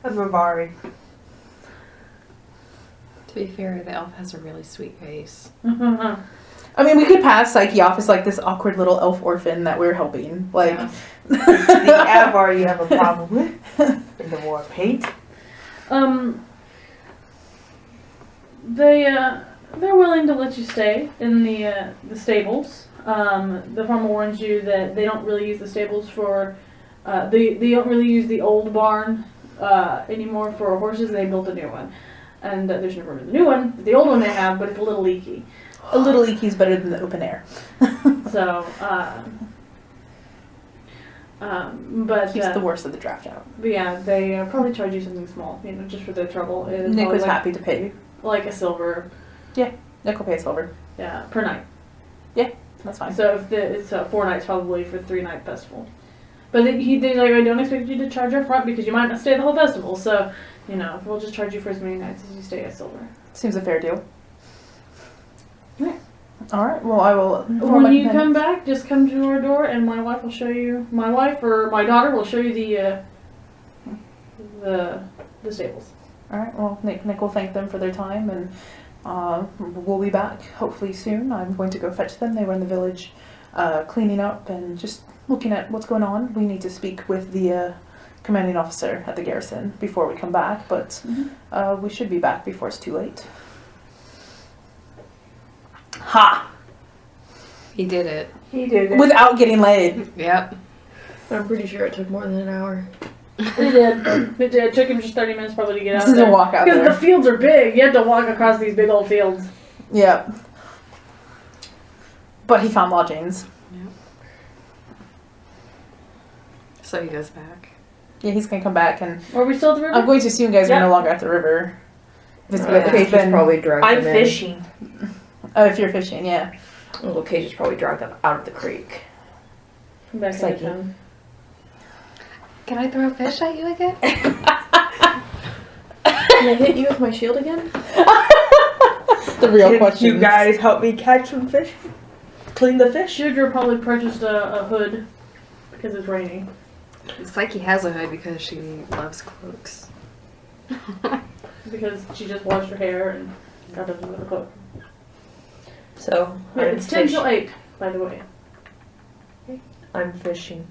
A Bavari. To be fair, the elf has a really sweet face. I mean, we could pass Psyche off as like this awkward little elf orphan that we're helping. Like, The Avar you have a problem with. In the war paint. They're willing to let you stay in the stables. The farmer warns you that they don't really use the stables for. They don't really use the old barn anymore for horses. They built a new one, and there's no room in the new one. The old one they have, but it's a little leaky. a little leaky is better than the open air. So, but Keeps the worst of the draft out. But yeah, they probably charge you something small, just for their trouble. Nick was happy to pay you. Like a silver. Nick will pay a silver. Yeah, per night. That's fine. So if it's 4 nights probably for 3-night festival. But they're like, I don't expect you to charge up front because you might not stay the whole festival. So, we'll just charge you for as many nights as you stay at silver. Seems a fair deal. Right. All right. Well, I will. When you come back, just come to our door, and my wife will show you. My wife or my daughter will show you the stables. All right. Well, Nick will thank them for their time, and we'll be back hopefully soon. I'm going to go fetch them. They were in the village, cleaning up and just looking at what's going on. We need to speak with the commanding officer at the garrison before we come back, but we should be back before it's too late. Ha! He did it. He did it. Without getting laid. Yep. I'm pretty sure it took more than an hour. It did. It did. It took him just 30 minutes probably to get out To there. walk out Because there. the fields are big. You had to walk across these big old fields. Yeah. But he found lodgings. Yep. So he goes back. Yeah, he's gonna come back, and Are we still at the river? I'm going to assume you guys are Yep. no longer at the river. If it's Little if Cage it's just been, probably dragged I'm them in. fishing. if you're fishing, yeah. Little Cage just probably dragged them out of the creek. Come back Psyche. into town. Can I throw a fish at you again? Can I hit you with my shield again? The real Can question. you guys help me catch some fish? Clean the fish? Shudra probably purchased a hood because it's raining. Psyche has a hood because she loves cloaks. Because she just washed her hair and got a little cloak. So, Yeah, I'm it's 10 till fishing. 8, by the way. I'm fishing.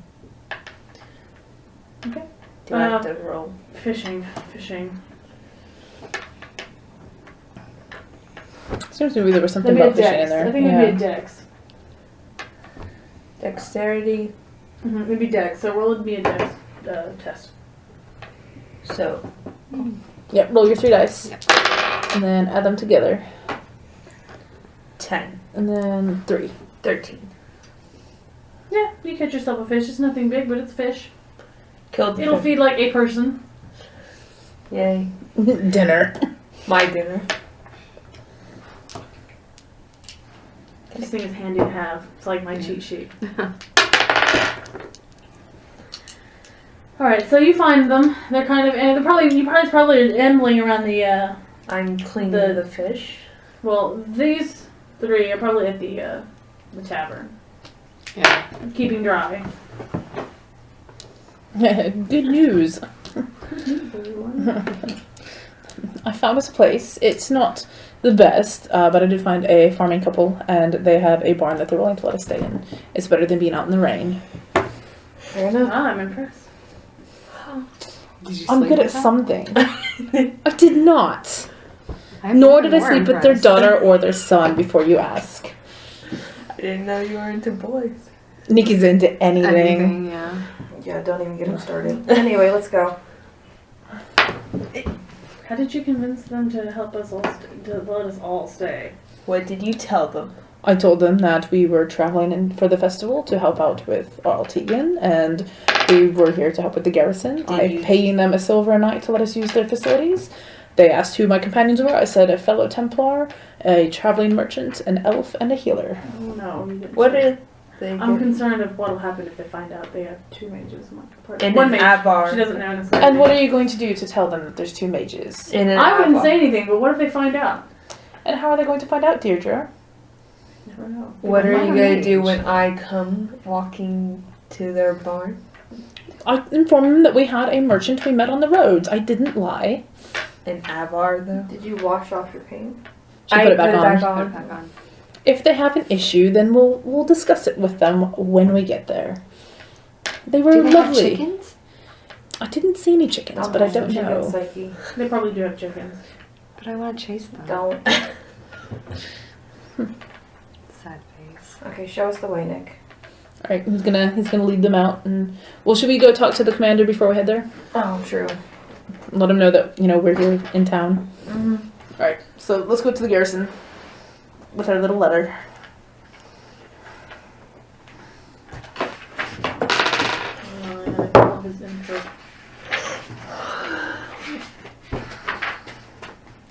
Okay. Do I have to roll? Fishing. Seems to me there was something Maybe a about fishing in dex. there. I think it'd be a dex. Dexterity. Maybe dex. So roll would be a dex test. So, Yep, roll your 3 dice. Yep. And then add them together. 10. And then 3. 13. Yeah, you catch yourself a fish. It's nothing big, but it's fish. Killed the It'll fish. feed like a person. Yay. Dinner. My dinner. This thing is handy to have. It's like my cheat sheet. Alright, so you find them. They're kind of, and they're probably ambling around the, I'm cleaning The- the fish. well, these 3 are probably at the tavern. Yeah. Keeping dry. Good news. I found this place. It's not the best, but I did find a farming couple, and they have a barn that they're willing to let us stay in. It's better than being out in the rain. Fair enough. I'm impressed. Did you I'm sleep good at with them? something. I did not. I'm Nor did I more sleep with their impressed. daughter or their son before you ask. I didn't know you were into boys. Nikki's into anything. Anything, yeah. Yeah, don't even get him started. Anyway, let's go. How did you convince them to help us all, to let us all stay? What did you tell them? I told them that we were traveling in for the festival to help out with Tegan, and we were here to help with the garrison. I'm paying them a silver a night to let us use their facilities. They asked who my companions were. I said a fellow Templar, a traveling merchant, an elf, and a healer. Oh no. we didn't What say. did they I'm get? concerned of what'll happen if they find out they have 2 mages. In One an mage. Avar. She doesn't know necessarily. And what are you going to do to tell them that there's 2 mages? In an I wouldn't Avar. say anything, but what if they find out? And how are they going to find out, Deirdre? Never know. What are Not you a gonna mage. do when I come walking to their barn? I informed them that we had a merchant we met on the roads. I didn't lie. An Avar though. Did you wash off your paint? She put it back on. Put it back on. If they have an issue, then we'll discuss it with them when we get there. They were Do they have lovely. chickens? I didn't see any chickens, but I don't know. Psyche. They probably do have chickens. But I want to chase them. Don't. Sad face. Okay, show us the way, Nick. All right, he's gonna lead them out, and well, should we go talk to the commander before we head there? Oh, true. Let him know that we're here in town. Mm-hmm. All right, so let's go to the garrison with our little letter.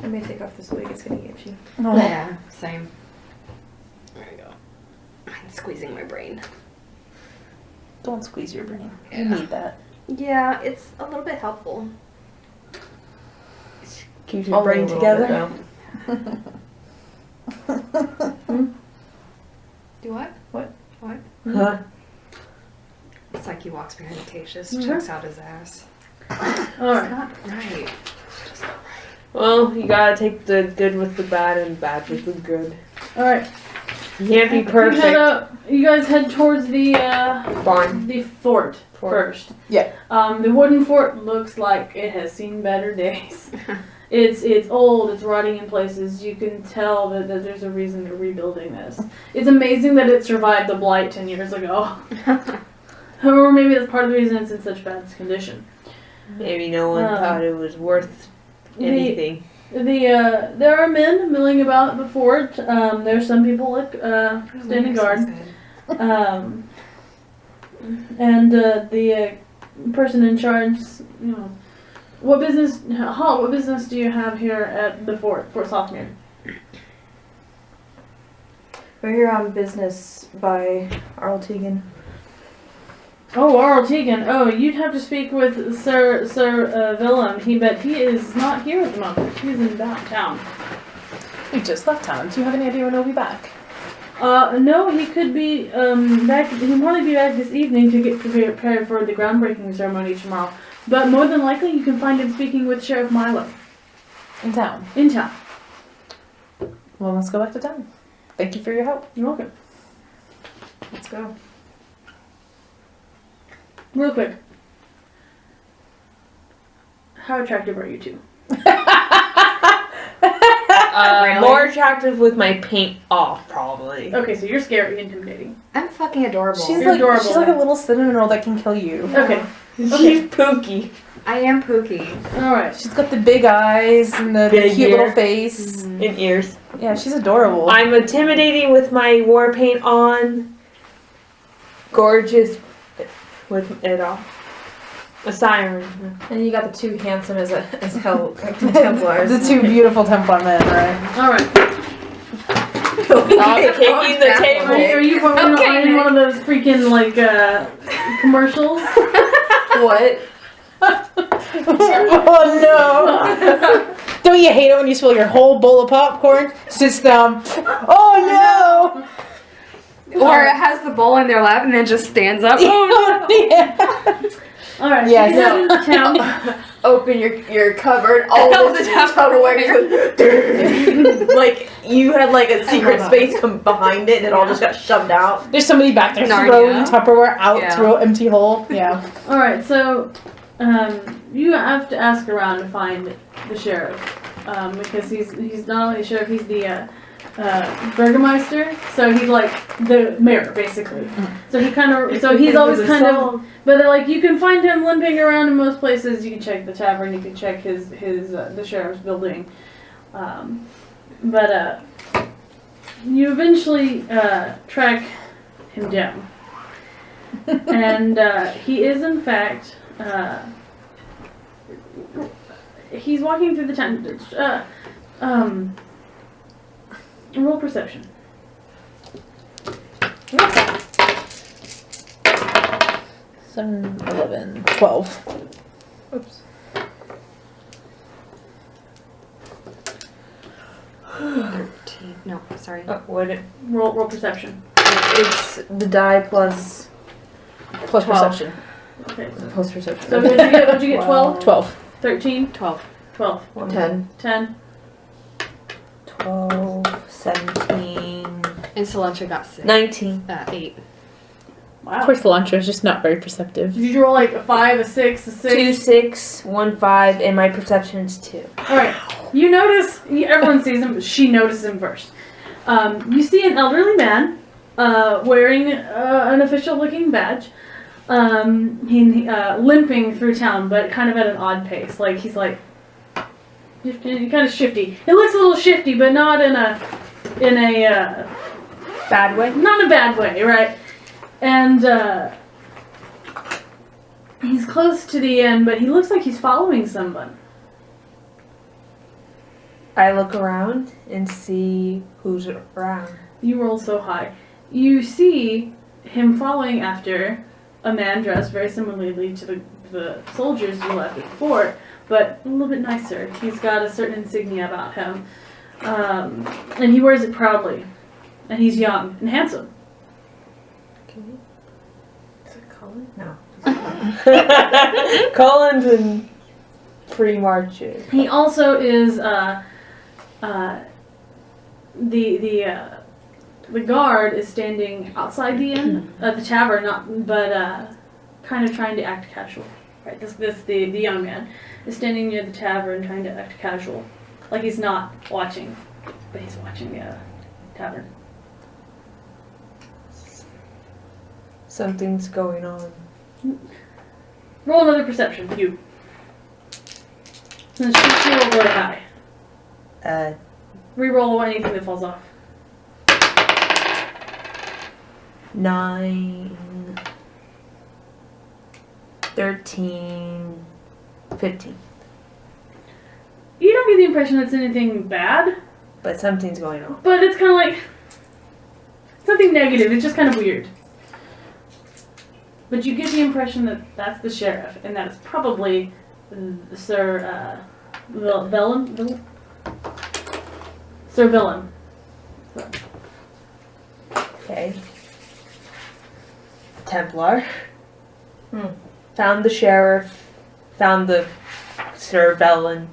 I may take off this wig, it's gonna get itchy. Oh. Yeah, same. There you go. I'm squeezing my brain. Don't squeeze your brain. You Yeah. need that. Yeah, it's a little bit helpful. Keeps your brain together. Do what? What? What? Huh? It's like he walks behind Cassius, Mhm. checks out his ass. All It's right. not right. It's just not Well, you gotta take the good with the bad and bad with the good. All right. You can't be You head perfect. up. You guys head towards the Barn. the fort first. Yeah. The wooden fort looks like it has seen better days. It's old. It's rotting in places. You can tell that there's a reason they're rebuilding this. It's amazing that it survived the blight 10 years ago. Or maybe that's part of the reason it's in such bad condition. Maybe no one thought it was worth anything. There are men milling about the fort. There's some people standing guard. And the person in charge, what business do you have here at the Fort Softmere? We're here on business by Arl Tegan. Oh, Arl Tegan. Oh, you'd have to speak with Sir Willem. He is not here at the moment. He's in downtown. We just left town. Do you have any idea when he'll be back? No, he could be back. He'll probably be back this evening to get prepared for the groundbreaking ceremony tomorrow. But more than likely, you can find him speaking with Sheriff Milo In town. in town. Well, let's go back to town. Thank you for your help. You're welcome. Let's go. Real quick. How attractive are you two? More attractive with my paint off, probably. Okay, so you're scary, intimidating. I'm fucking adorable. She's You're like adorable. she's like a little cinnamon roll that can kill you. Okay. She's pooky. I am Pookie. Alright. She's got the big eyes and the Big cute ear. little face. In ears. Yeah, she's adorable. I'm intimidating with my war paint on. Gorgeous with it off. A siren. And you got the two handsome as hell Templars. The two beautiful Templar men, right? Alright. Stop kicking the Are table. you in one of those freaking, commercials? What? Oh no! Don't you hate it when you spill your whole bowl of popcorn? Sits down. Oh Or it has the bowl in their lap and then just stands up. no! Yeah. Alright, Yes. so you head into town. Open your cupboard, all All this the Tupperware. Like you had like a secret space come behind it and it all just got shoved out. There's somebody back there Narnia. throwing Tupperware out Yeah. through an empty hole. Yeah. Alright, so you have to ask around to find the sheriff. Because he's not only the sheriff, he's the Burgermeister, so he's like the mayor basically. So he's always kind of, but you can find him limping around in most places. You can check the tavern, you can check his the sheriff's building, but you eventually track him down, and he is in fact he's walking through the town. Roll perception. 7, 11, 12. Oops. 13. No, sorry. Roll perception. It's the die plus Plus 12. perception. Okay. Post reception. So what'd you get? 12? 12. 13? 12. 12. 10. 10. 12, 17, And cilantro got 6. 19. 8. Wow. Poor cilantro is just not very perceptive. Did you roll like a 5, a 6, a 6? 2, 6, 1, 5, and my perception is 2. Alright. You notice, everyone sees him, but she notices him first. You see an elderly man wearing an official looking badge. He limping through town, but kind of at an odd pace. Like he's like kind of shifty. It looks a little shifty, but not in a Bad way? not in a bad way, right? And he's close to the end, but he looks like he's following someone. I look around and see who's around. You roll so high. You see him following after a man dressed very similarly to the soldiers you left at the fort, but a little bit nicer. He's got a certain insignia about him. And he wears it proudly. And he's young and handsome. Okay. Is it Colin? No. Colin's in pre-marches. He also is the guard is standing outside the inn, the tavern, but kind of trying to act casual. Right, the young man is standing near the tavern trying to act casual, like he's not watching, but he's watching the tavern. Something's going on. Roll another perception, you. And she roll really high. Reroll anything that falls off. 9, 13, 15. You don't get the impression it's anything bad, But something's going on. but it's kind of like something negative. It's just kind of weird. But you get the impression that that's the sheriff, and that it's probably Sir Vellum. Sir Vellum. Okay. Templar. Found the sheriff. Found the Sir Vellum.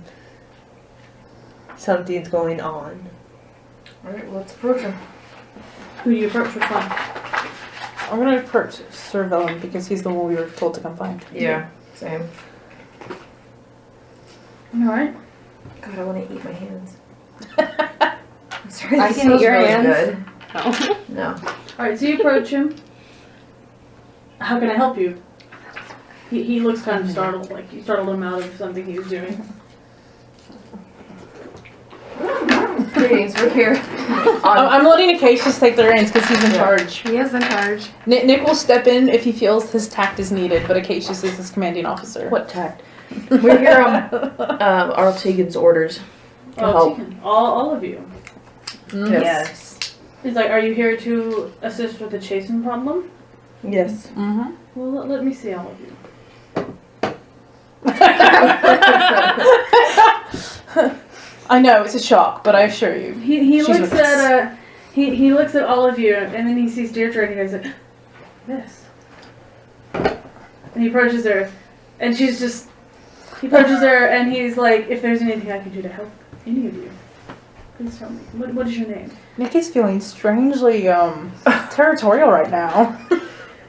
Something's going on. Alright, well, let's approach him. Who do you approach? Which one? I'm gonna approach Sir Vellum because he's the one we were told to come find. Yeah, same. All right. God, I want to eat my hands. I'm sorry, I this can eat smells your really hands. good. Oh. No. All right. So you approach him. How can I help you? He looks kind of startled, like you startled him out of something he was doing. Greetings, we're here. I'm letting Acacius take the reins because he's in charge. He is in charge. Nick will step in if he feels his tact is needed, but Acacius is his commanding officer. What tact? We're here on Arl Tegan's orders. To help. All of you. Yes. He's like, are you here to assist with the chasing problem? Yes. Mm-hmm. Well, let me see all of you. I know it's a shock, but I assure you. He She's looks with us. at he looks at all of you, and then he sees Deirdre, and he goes, "This." And he approaches her, and he approaches her, and he's like, "If there's anything I can do to help any of you, please tell me. What is your name?" Nick is feeling strangely territorial right now.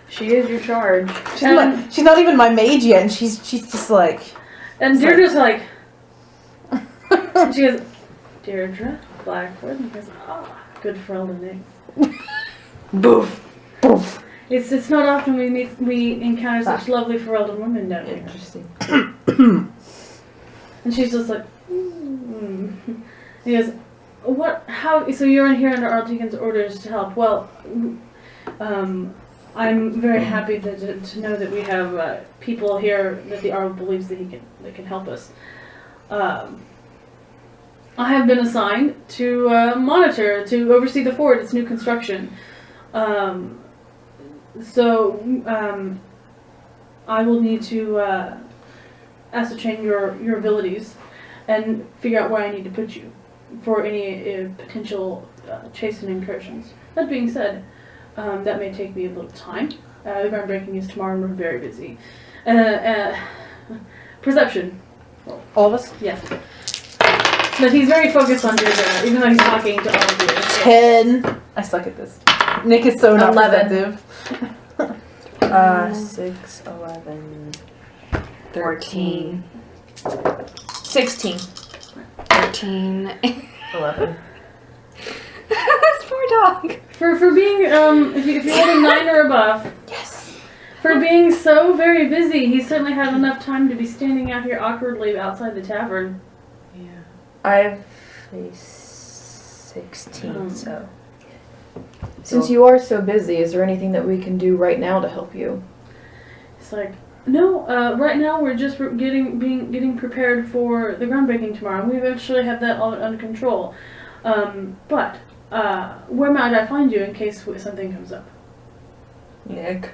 She is your charge. She's not even my mage yet, and she's just like. And Deirdre's like, she goes, "Deirdre Blackwood," and he goes, "Ah, good for elder name." Boof. Poof. It's not often we encounter such lovely Ferelden women down here. Interesting. And she's just like, mm. He goes, "What? How? So you're in here under Arltegan's orders to help? Well, I'm very happy to know that we have people here that the Arl believes that they can help us. I have been assigned to to oversee the fort, its new construction. So I will need to ascertain your abilities and figure out where I need to put you for any potential chase and incursions. That being said, that may take me a little time. The groundbreaking is tomorrow and we're very busy. Perception. All of us? Yeah. But he's very focused on Deirdre, even though he's talking to all of you. 10. I suck at this. Nick is so not 11. perceptive. 6, 11, 14. 16. 13. 11. This poor dog. For being, if you're holding 9 or above. Yes. For being so very busy, he certainly had enough time to be standing out here awkwardly outside the tavern. Yeah. I have a 16, so. Since you are so busy, is there anything that we can do right now to help you? It's like, no, right now we're just getting prepared for the groundbreaking tomorrow. We eventually have that all under control. But where might I find you in case something comes up? Nick.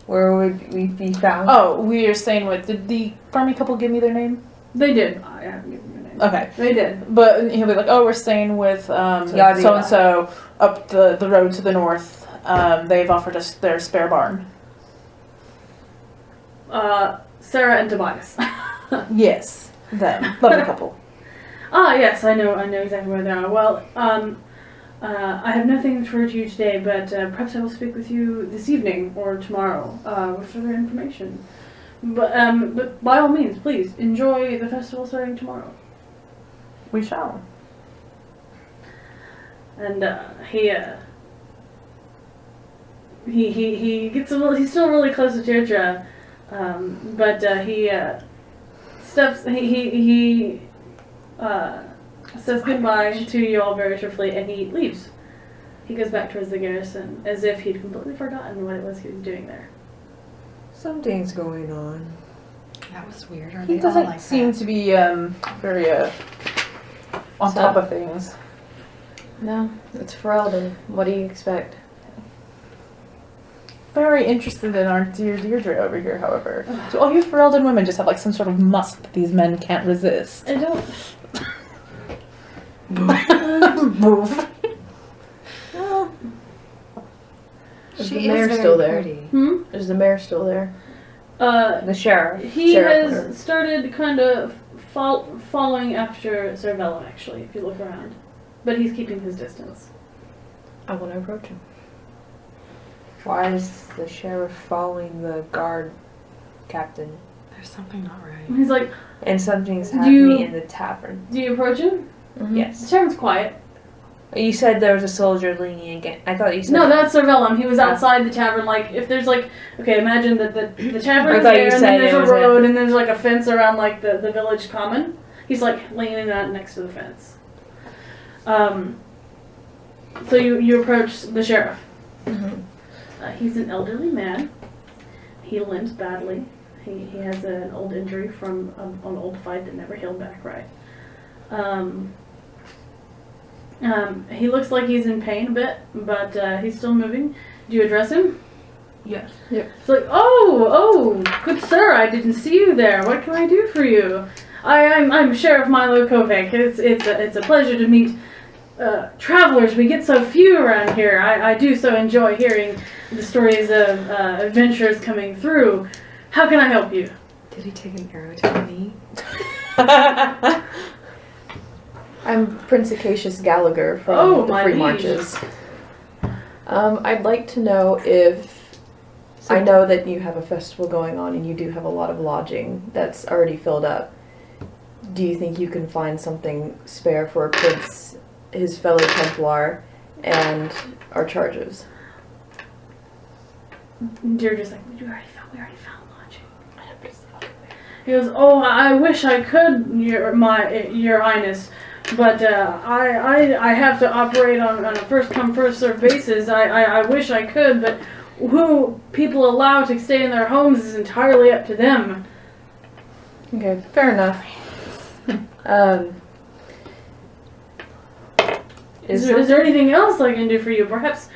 Where would we be found? Oh, we are staying with. Did the farming couple give me their name? They did. I haven't given you a name. Okay. They did. But he'll be like, oh, we're staying with so and so up the road to the north. They've offered us their spare barn. Sarah and Tobias. Yes, them. Lovely couple. Yes, I know exactly where they are. Well, I have nothing to report to you today, but perhaps I will speak with you this evening or tomorrow with further information. But by all means, please enjoy the festival starting tomorrow. We shall. And he gets a little. He's still really close to Deirdre, but he steps. He says goodbye to you all very shortly, and he leaves. He goes back towards the garrison as if he'd completely forgotten what it was he was doing there. Something's going on. That was weird. Are He they all doesn't like seem that? to be very on top of things. No, it's Ferelden. What do you expect? Very interested in our dear Deirdre over here, however. Do all you Ferelden women just have like some sort of musk that these men can't resist? I don't. Move. Is She the is mayor very still there? pretty. Is the mayor still there? The sheriff. He Sheriff, has whatever. started kind of following after Sir Vellum, actually, if you look around. But he's keeping his distance. I want to approach him. Why is the sheriff following the guard captain? There's something not right. He's like, And something's Do happening you- in the tavern. do you approach him? Mm-hmm. The Yes. tavern's quiet. You said there was a soldier leaning again. I thought you said. No, that's Sir Vellum. He was outside the tavern. Like, if there's like, okay, imagine that the tavern I is thought you there, and said then there's it a was a- road, and there's like a fence around like the village common. He's like leaning out next to the fence. So you approach the sheriff. Mm-hmm. He's an elderly man. He limps badly. He has an old injury from an old fight that never healed back right. He looks like he's in pain a bit, but he's still moving. Do you address him? Yes. It's like, oh, good sir, I didn't see you there. What can I do for you? I'm Sheriff Milo Kovac. It's a pleasure to meet travelers. We get so few around here. I do so enjoy hearing the stories of adventurers coming through. How can I help you? Did he take an arrow to the knee? I'm Prince Acacius Gallagher from Oh, the my Free liege. Marches. I'd like to know if I know that you have a festival going on and you do have a lot of lodging that's already filled up. Do you think you can find something spare for Prince, his fellow Templar, and our charges? Deirdre's like, we already found lodging. He goes, oh, I wish I could, your highness, but I have to operate on a first come first served basis. I wish I could, but who people allow to stay in their homes is entirely up to them. Okay, fair enough. Is there anything else I can do for you? Perhaps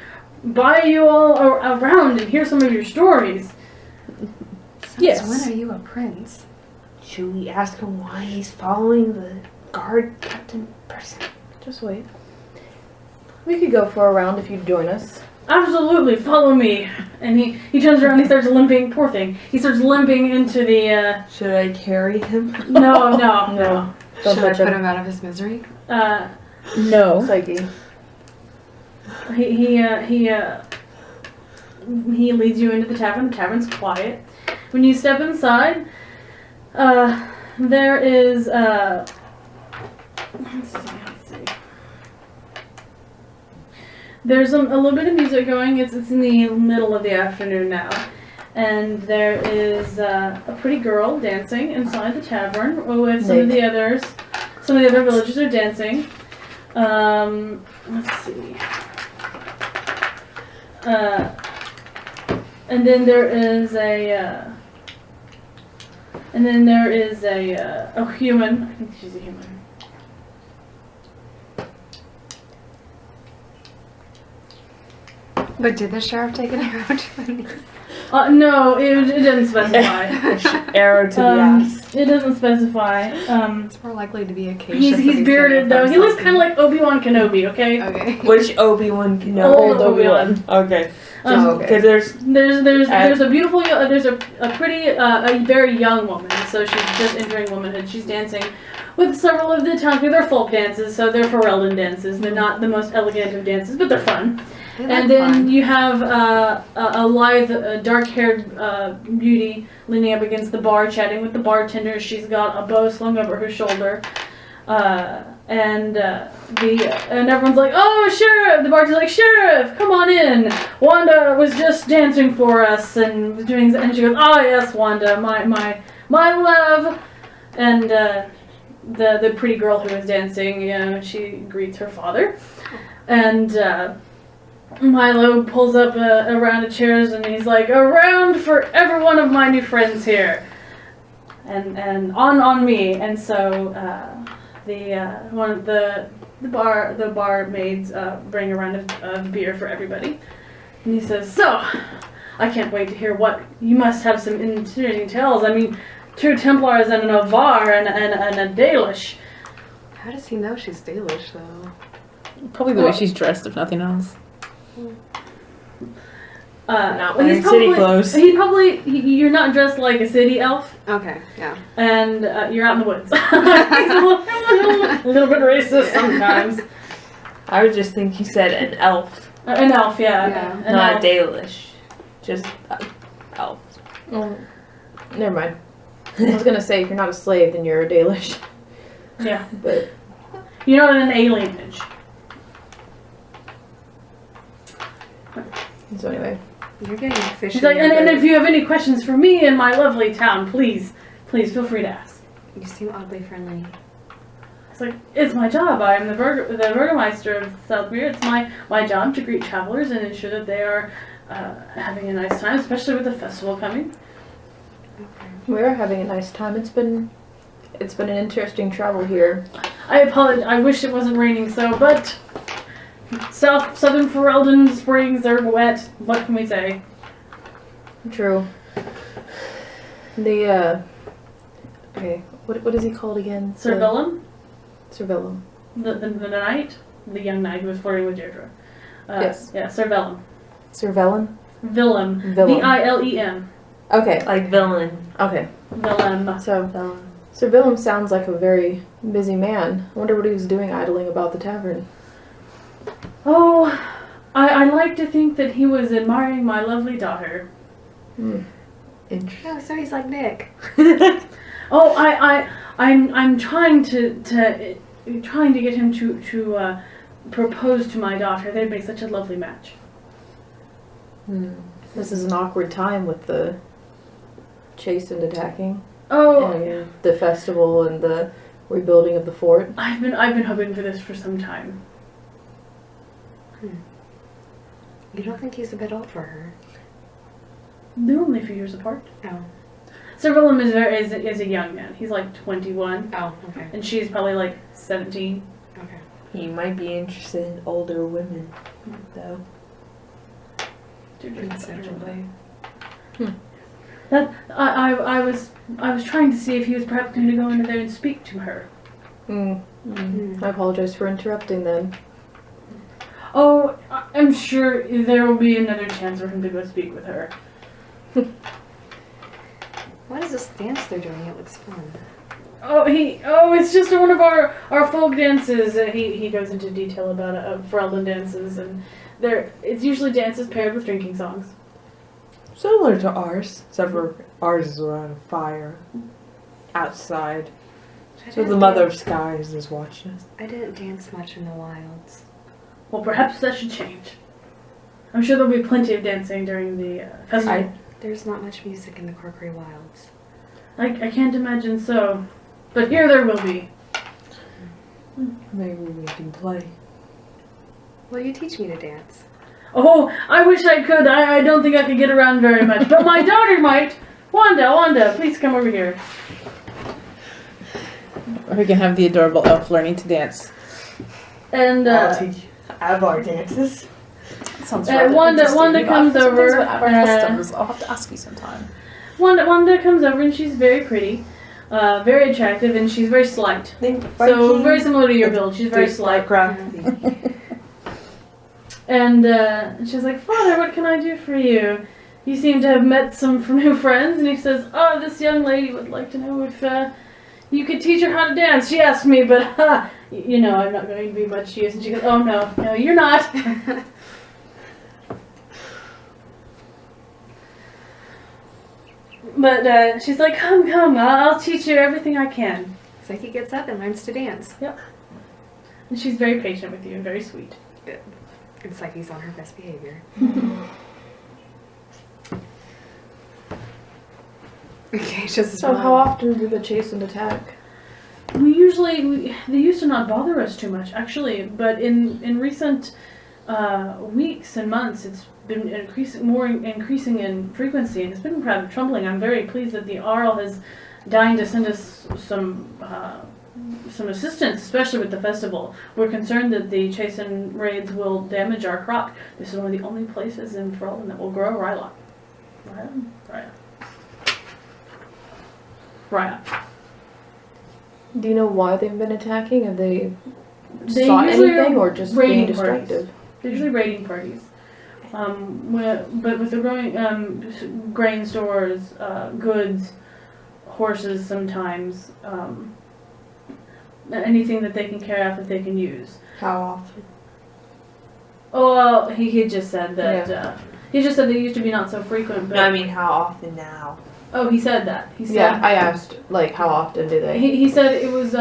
buy you all around and hear some of your stories. Yes. When are you a prince? Should we ask him why he's following the guard captain person? Just wait. We could go for a round if you'd join us. absolutely, follow me. And he turns around and he starts limping. Poor thing. He starts limping into the, Should I carry him? no. Don't Should I touch put him. him out of his misery? No. Psyche. He leads you into the tavern. The tavern's quiet. When you step inside, there is, let's see. There's a little bit of music going. It's in the middle of the afternoon now. And there is a pretty girl dancing inside the tavern with some of the others. Some of the other villagers are dancing. Let's see. And then there is a human. I think she's a human. But did the sheriff take an arrow to the knee? No, it didn't specify. Arrow to the ass. It doesn't specify. It's more likely to be acacia. He's bearded though. He looks kind of like Obi-Wan Kenobi. Okay. Okay. Which Obi-Wan can know? Old Obi-Wan. Okay. Oh, okay. Because There's a beautiful, there's a pretty, a very young woman, so she's just entering womanhood. She's dancing with several of the townspeople. They're folk dances, so they're Ferelden dances. They're not the most elegant of dances, but they're fun. And then you have a lithe, dark-haired beauty leaning up against the bar, chatting with the bartender. She's got a bow slung over her shoulder. And everyone's like, "Oh, Sheriff!" The bartender's like, "Sheriff, come on in. Wanda was just dancing for us and was doing." And she goes, "Oh yes, Wanda, my love." And the pretty girl who is dancing, she greets her father, and Milo pulls up a round of chairs and he's like, "A round for every one of my new friends here, and on me." And so. The bar maids bring a round of beer for everybody, and he says, "So, I can't wait to hear what you must have some interesting tales. I mean, 2 Templars and an Ovar and a Dalish." How does he know she's Dalish though? Probably the way she's dressed, if nothing else. Not wearing city clothes. You're not dressed like a city elf. Okay, yeah. And you're out in the woods. a little bit racist sometimes. I would just think you said an elf. An elf, yeah. Yeah. Not elf. Dalish. Just elf. Oh, never mind. I was gonna say if you're not a slave, then you're a Dalish. Yeah. But You're not an alienage. so anyway, You're getting fishy. He's like, and if you have any questions for me in my lovely town, please feel free to ask. You seem oddly friendly. It's like, it's my job. I am the Burgermeister of Southmere. It's my job to greet travelers and ensure that they are having a nice time, especially with the festival coming. we're having a nice time. It's been an interesting travel here. I apologize. I wish it wasn't raining so, but southern Ferelden springs are wet. What can we say? True. The okay, what is he called again? Sir Willem, Sir Willem. the knight, the young knight who was flirting with Deirdre. Yes. Yeah, Sir Willem. Sir Velen? Willem. Willem. Vilem. Okay. Like villain. Okay. Willem. So Sir Willem sounds like a very busy man. I wonder what he was doing idling about the tavern. Oh, I like to think that he was admiring my lovely daughter. Interesting. Oh, so he's like Nick. Oh, I'm trying to get him to propose to my daughter. They'd make such a lovely match. This is an awkward time with the chase and attacking. Oh, And the festival and the rebuilding of the fort. I've been hoping for this for some time. You don't think he's a bit old for her? They're only a few years apart. Oh. Sir Willem is a young man. He's like 21, Oh, okay. and she's probably like 17. Okay. He might be interested in older women, though. Considerably. That I was trying to see if he was perhaps going to go into there and speak to her. I apologize for interrupting them. Oh, I'm sure there will be another chance for him to go speak with her. What is this dance they're doing? It looks fun. It's just one of our folk dances. He goes into detail about Ferelden dances, and it's usually dances paired with drinking songs. Similar to ours, except for ours is around a fire outside. So the Mother of Skies is watching us. I didn't dance much in the wilds. Well, perhaps that should change. I'm sure there'll be plenty of dancing during the festival. There's not much music in the Corkery Wilds. I can't imagine so. But here there will be. Maybe we can play. Will you teach me to dance? Oh, I wish I could. I don't think I could get around very much. But my daughter might. Wanda, please come over here. We can have the adorable elf learning to dance. And I'll teach our dances. Sounds Wanda comes over. Our customs. I'll have to ask you sometime. Wanda comes over and she's very pretty, very attractive, and she's very slight. So very similar to your build. She's very slight. And she's like, Father, what can I do for you? You seem to have met some new friends. And he says, oh, this young lady would like to know if you could teach her how to dance. She asked me, but I'm not going to be much use. And she goes, oh, no, you're not. But she's like, come, I'll teach you everything I can. So he gets up and learns to dance. Yep. And she's very patient with you and very sweet. Good. It's like he's on her best behavior. Okay, just So how often do the chase and attack? They used to not bother us too much, actually, but in recent weeks and months, it's been increasing in frequency, and it's been rather troubling. I'm very pleased that the Arl is dying to send us some assistance, especially with the festival. We're concerned that the chase and raids will damage our crop. This is one of the only places in Ferelden that will grow Rylock. Right. Do you know why they've been attacking? Have they They sought usually anything are or just raiding being destructive? They're usually raiding parties. But with the growing grain stores, goods, horses sometimes, anything that they can carry out that they can use. How often? Oh, well, he just said that. He just said they used to be not so frequent. But No, I mean how often now? Oh, he said that. He said. Yeah, I asked, like, how often do they? He said it was